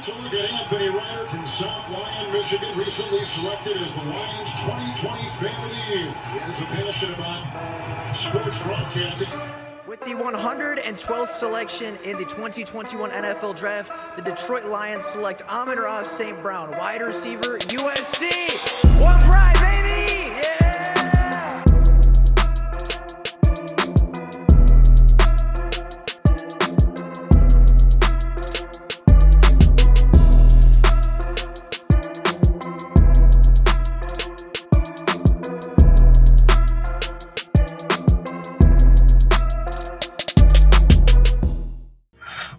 So look at Anthony Ryder from South Lyon, Michigan, recently selected as the Lions 2020 Fan of the Year. He has a passion about sports broadcasting. With the 112th selection in the 2021 NFL Draft, the Detroit Lions select Amon-Ra St. Brown, wide receiver, USC. One pride, baby! Yeah!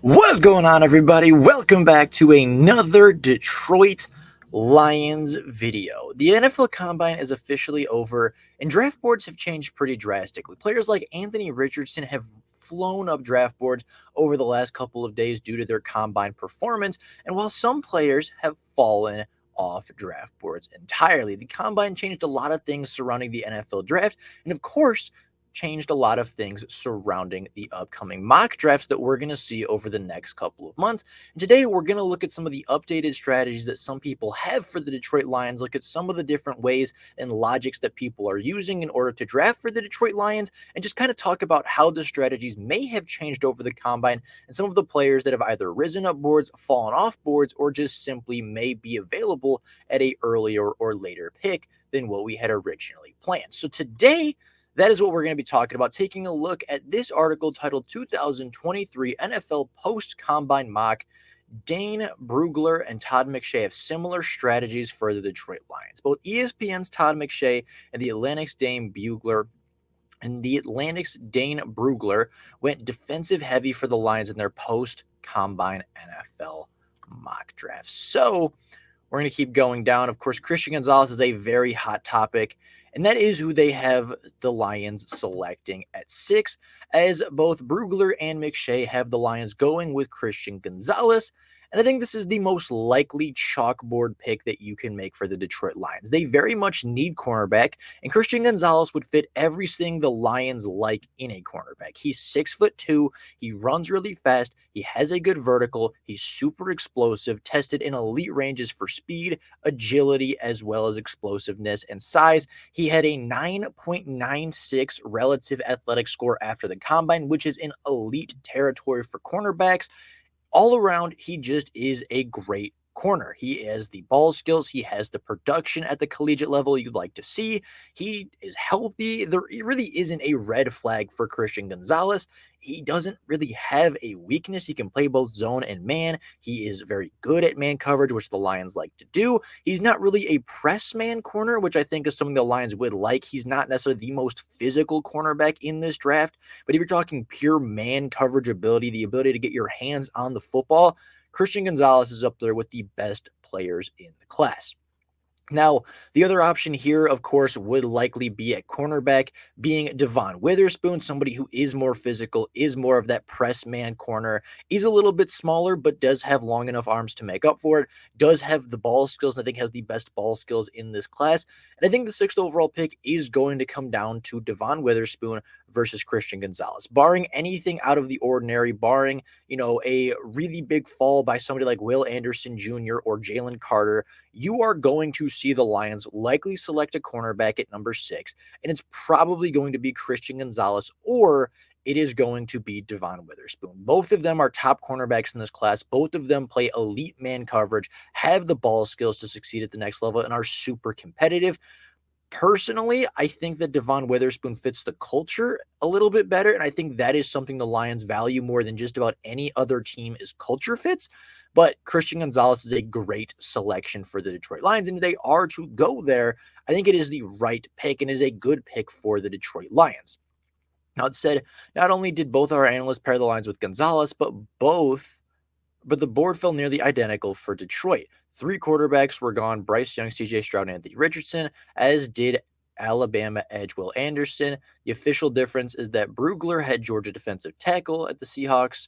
What is going on, everybody? Welcome back to another Detroit Lions video. The NFL Combine is officially over, and draft boards have changed pretty drastically. Players like Anthony Richardson have flown up draft boards over the last couple of days due to their Combine performance, and while some players have fallen off draft boards entirely, the Combine changed a lot of things surrounding the NFL Draft, and of course, changed a lot of things surrounding the upcoming mock drafts that we're going to see over the next couple of months. And today we're going to look at some of the updated strategies that some people have for the Detroit Lions, look at some of the different ways and logics that people are using in order to draft for the Detroit Lions, and just kind of talk about how the strategies may have changed over the Combine and some of the players that have either risen up boards, fallen off boards, or just simply may be available at an earlier or later pick than what we had originally planned. So today, that is what we're going to be talking about, taking a look at this article titled 2023 NFL Post-Combine Mock. Dane, Brugler, and Todd McShay have similar strategies for the Detroit Lions. Both ESPN's Todd McShay and the Atlantic's Dane Brugler went defensive heavy for the Lions in their post-Combine NFL mock drafts. So we're going to keep going down. Of course, Christian Gonzalez is a very hot topic, and that is who they have the Lions selecting at 6, as both Brugler and McShay have the Lions going with Christian Gonzalez. And I think this is the most likely chalkboard pick that you can make for the Detroit Lions. They very much need cornerback, and Christian Gonzalez would fit everything the Lions like in a cornerback. He's 6'2", he runs really fast, he has a good vertical, he's super explosive, tested in elite ranges for speed, agility, as well as explosiveness and size. He had a 9.96 relative athletic score after the Combine, which is in elite territory for cornerbacks. All around, he just is a great corner. He has the ball skills. He has the production at the collegiate level you'd like to see. He is healthy. There really isn't a red flag for Christian Gonzalez. He doesn't really have a weakness. He can play both zone and man. He is very good at man coverage, which the Lions like to do. He's not really a press man corner, which I think is something the Lions would like. He's not necessarily the most physical cornerback in this draft, but if you're talking pure man coverage ability, the ability to get your hands on the football, Christian Gonzalez is up there with the best players in the class. Now, the other option here, of course, would likely be at cornerback, being Devon Witherspoon, somebody who is more physical, is more of that press man corner. He's a little bit smaller, but does have long enough arms to make up for it, does have the ball skills, and I think has the best ball skills in this class. And I think the 6th overall pick is going to come down to Devon Witherspoon versus Christian Gonzalez. Barring anything out of the ordinary, barring, a really big fall by somebody like Will Anderson Jr. or Jalen Carter, you are going to see the Lions likely select a cornerback at number 6, and it's probably going to be Christian Gonzalez, or it is going to be Devon Witherspoon. Both of them are top cornerbacks in this class. Both of them play elite man coverage, have the ball skills to succeed at the next level, and are super competitive. Personally, I think that Devon Witherspoon fits the culture a little bit better, and I think that is something the Lions value more than just about any other team is culture fits. But Christian Gonzalez is a great selection for the Detroit Lions, and if they are to go there, I think it is the right pick and is a good pick for the Detroit Lions. Now, it said, not only did both our analysts pair the Lions with Gonzalez, but the board fell nearly identical for Detroit. 3 quarterbacks were gone: Bryce Young, C.J. Stroud, and Anthony Richardson, as did Alabama edge Will Anderson. The official difference is that Brugler had Georgia defensive tackle at the Seahawks,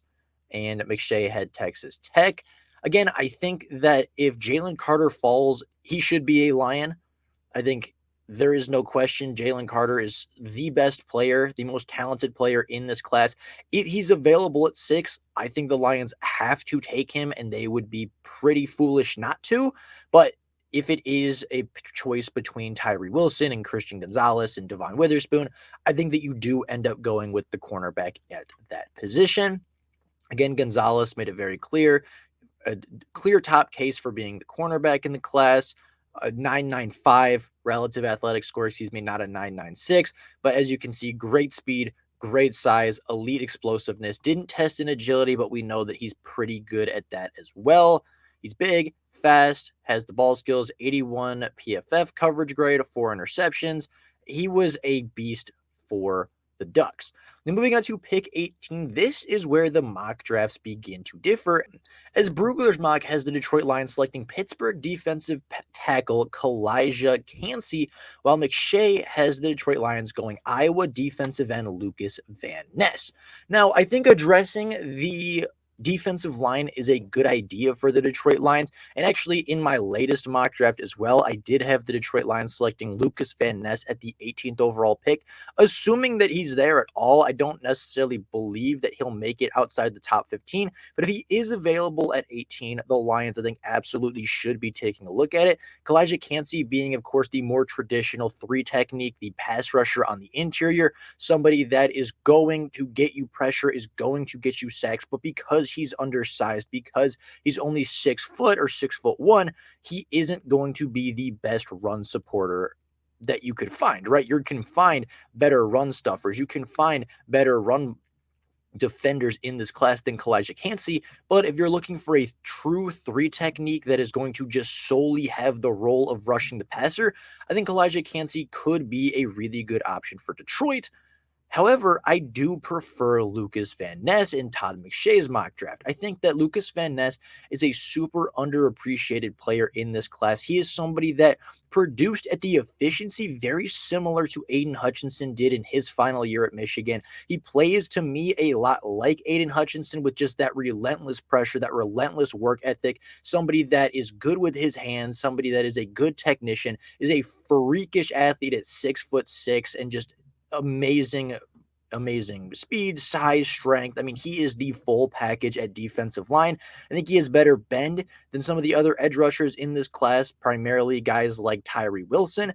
and McShay had Texas Tech. Again, I think that if Jalen Carter falls, he should be a Lion. I think there is no question Jalen Carter is the best player, the most talented player in this class. If he's available at 6, I think the Lions have to take him, and they would be pretty foolish not to. But if it is a choice between Tyree Wilson and Christian Gonzalez and Devon Witherspoon, I think that you do end up going with the cornerback at that position. Again, Gonzalez made it very clear, a clear top case for being the cornerback in the class, a 9.95 relative athletic score, not a 9.96. But as you can see, great speed, great size, elite explosiveness. Didn't test in agility, but we know that he's pretty good at that as well. He's big, fast, has the ball skills, 81 PFF coverage grade, 4 interceptions. He was a beast for the Ducks. Then moving on to pick 18, this is where the mock drafts begin to differ, as Brugler's mock has the Detroit Lions selecting Pittsburgh defensive tackle Kalijah Cansey, while McShay has the Detroit Lions going Iowa defensive end Lucas Van Ness. Now, I think addressing the defensive line is a good idea for the Detroit Lions. And actually, in my latest mock draft as well, I did have the Detroit Lions selecting Lucas Van Ness at the 18th overall pick. Assuming that he's there at all, I don't necessarily believe that he'll make it outside the top 15. But if he is available at 18, the Lions, I think, absolutely should be taking a look at it. Kalijah Cansey being, of course, the more traditional 3 technique, the pass rusher on the interior, somebody that is going to get you pressure, is going to get you sacks, but because he's undersized, because he's only 6 foot or 6'1", he isn't going to be the best run supporter that you could find, right? You can find better run stuffers. You can find better run defenders in this class than Kalijah Cansey. But if you're looking for a true 3 technique that is going to just solely have the role of rushing the passer, I think Kalijah Cansey could be a really good option for Detroit. However, I do prefer Lucas Van Ness in Todd McShay's mock draft. I think that Lucas Van Ness is a super underappreciated player in this class. He is somebody that produced at the efficiency very similar to Aiden Hutchinson did in his final year at Michigan. He plays to me a lot like Aiden Hutchinson with just that relentless pressure, that relentless work ethic, somebody that is good with his hands, somebody that is a good technician, is a freakish athlete at 6'6" and just amazing speed, size, strength. I mean, he is the full package at defensive line. I think he has better bend than some of the other edge rushers in this class, primarily guys like Tyree Wilson.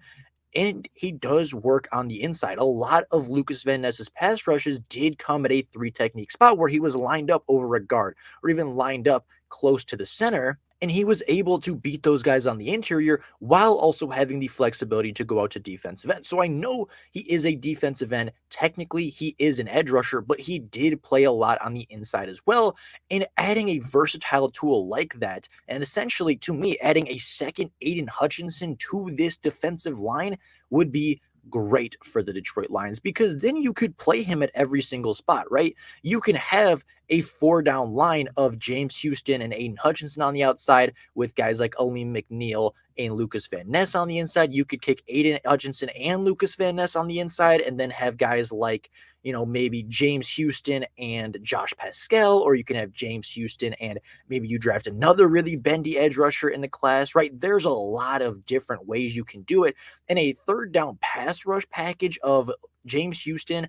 And he does work on the inside. A lot of Lucas Van Ness's pass rushes did come at a 3 technique spot where he was lined up over a guard or even lined up close to the center. And he was able to beat those guys on the interior while also having the flexibility to go out to defensive end. So I know he is a defensive end. Technically, he is an edge rusher, but he did play a lot on the inside as well. And adding a versatile tool like that, and essentially to me, adding a second Aiden Hutchinson to this defensive line would be great for the Detroit Lions, because then you could play him at every single spot, right? You can have a 4-down line of James Houston and Aiden Hutchinson on the outside with guys like Aleem McNeil and Lucas Van Ness on the inside. You could kick Aiden Hutchinson and Lucas Van Ness on the inside and then have guys like, maybe James Houston and Josh Pascal, or you can have James Houston and maybe you draft another really bendy edge rusher in the class, right? There's a lot of different ways you can do it. And a 3rd down pass rush package of James Houston,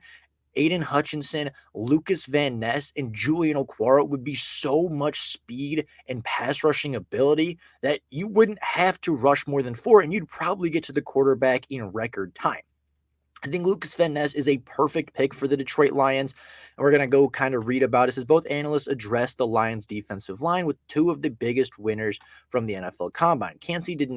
Aiden Hutchinson, Lucas Van Ness, and Julian Okwara would be so much speed and pass rushing ability that you wouldn't have to rush more than 4, and you'd probably get to the quarterback in record time. I think Lucas Van Ness is a perfect pick for the Detroit Lions, and we're going to go kind of read about it. As both analysts address the Lions' defensive line with 2 of the biggest winners from the NFL Combine. Cansey did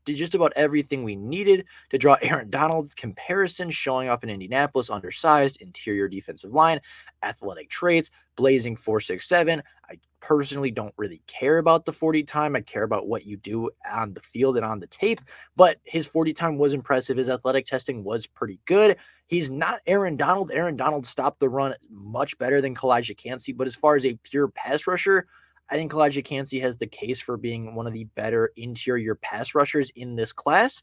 just about everything we needed to draw Aaron Donald's comparison, showing up in Indianapolis, undersized, interior defensive line, athletic traits, blazing 4.67. I personally don't really care about the 40 time. I care about what you do on the field and on the tape, but his 40 time was impressive. His athletic testing was pretty good. He's not Aaron Donald. Aaron Donald stopped the run much better than Kalijah Cansey, but as far as a pure pass rusher, I think Kalijah Cansey has the case for being one of the better interior pass rushers in this class.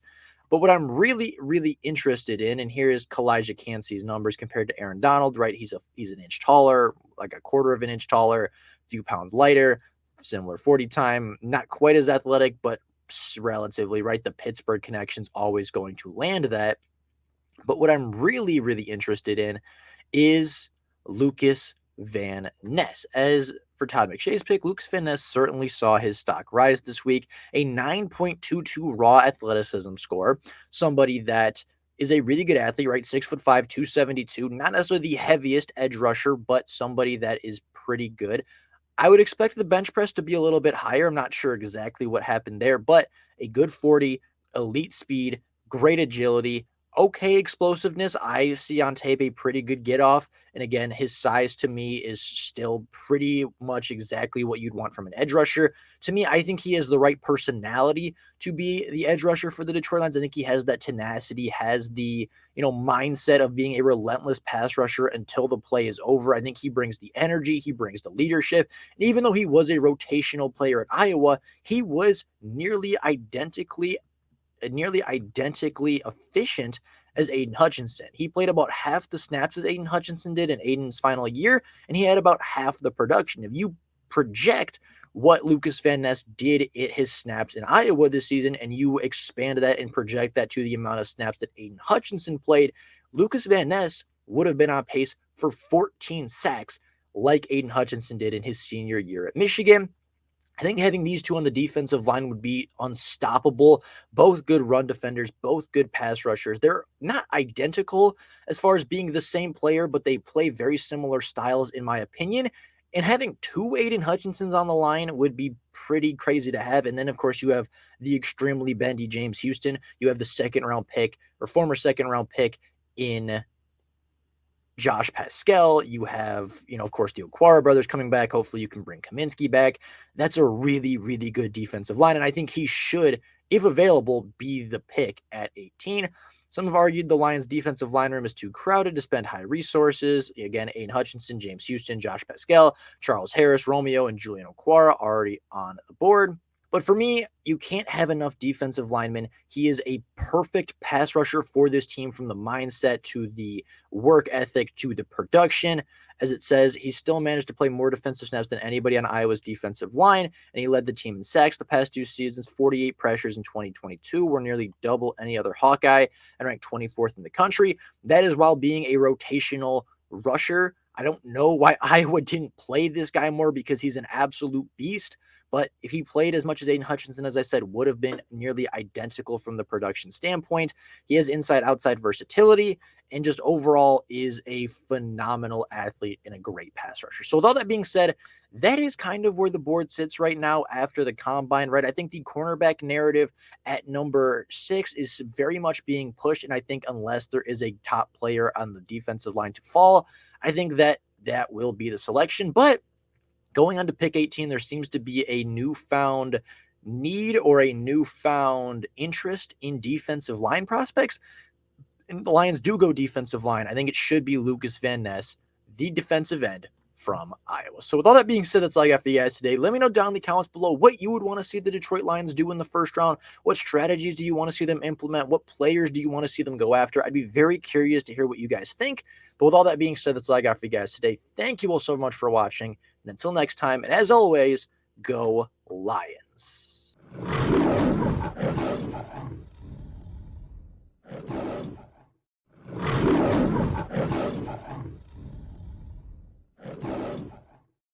But what I'm really, really interested in, and here is Kalijah Cansey's numbers compared to Aaron Donald, right? He's an inch taller, like a quarter of an inch taller, a few pounds lighter, similar 40 time, not quite as athletic, but relatively, right? The Pittsburgh connection's always going to land that. But what I'm really, really interested in is Lucas Van Ness. As for Todd McShay's pick, Lucas Van Ness certainly saw his stock rise this week. A 9.22 raw athleticism score. Somebody that is a really good athlete, right? 6'5", 272. Not necessarily the heaviest edge rusher, but somebody that is pretty good. I would expect the bench press to be a little bit higher. I'm not sure exactly what happened there, but a good 40, elite speed, great agility, okay explosiveness. I see on tape a pretty good get off. And again, his size to me is still pretty much exactly what you'd want from an edge rusher. To me, I think he has the right personality to be the edge rusher for the Detroit Lions. I think he has that tenacity, has the, mindset of being a relentless pass rusher until the play is over. I think he brings the energy, he brings the leadership. And even though he was a rotational player at Iowa, he was nearly identically efficient as Aiden Hutchinson. He played about half the snaps as Aiden Hutchinson did in Aiden's final year, and he had about half the production. If you project what Lucas Van Ness did at his snaps in Iowa this season, and you expand that and project that to the amount of snaps that Aiden Hutchinson played, Lucas Van Ness would have been on pace for 14 sacks like Aiden Hutchinson did in his senior year at Michigan. I think having these two on the defensive line would be unstoppable. Both good run defenders, both good pass rushers. They're not identical as far as being the same player, but they play very similar styles, in my opinion. And having two Aiden Hutchinsons on the line would be pretty crazy to have. And then, of course, you have the extremely bendy James Houston. You have the former second round pick in Josh Pascal. You have, of course, the Okwara brothers coming back. Hopefully you can bring Kaminsky back. That's a really, really good defensive line. And I think he should, if available, be the pick at 18. Some have argued the Lions' defensive line room is too crowded to spend high resources. Again, Aiden Hutchinson, James Houston, Josh Pascal, Charles Harris, Romeo, and Julian Okwara already on the board. But for me, you can't have enough defensive linemen. He is a perfect pass rusher for this team, from the mindset to the work ethic to the production. As it says, he still managed to play more defensive snaps than anybody on Iowa's defensive line, and he led the team in sacks the past two seasons. 48 pressures in 2022 were nearly double any other Hawkeye, and ranked 24th in the country. That is while being a rotational rusher. I don't know why Iowa didn't play this guy more, because he's an absolute beast. But if he played as much as Aiden Hutchinson, as I said, would have been nearly identical from the production standpoint. He has inside-outside versatility, and just overall is a phenomenal athlete and a great pass rusher. So with all that being said, that is kind of where the board sits right now after the combine, right? I think the cornerback narrative at number 6 is very much being pushed, and I think unless there is a top player on the defensive line to fall, I think that will be the selection. But going on to pick 18, there seems to be a newfound need or a newfound interest in defensive line prospects. And the Lions do go defensive line. I think it should be Lucas Van Ness, the defensive end from Iowa. So with all that being said, that's all I got for you guys today. Let me know down in the comments below what you would want to see the Detroit Lions do in the first round. What strategies do you want to see them implement? What players do you want to see them go after? I'd be very curious to hear what you guys think. But with all that being said, that's all I got for you guys today. Thank you all so much for watching. And until next time, and as always, go Lions.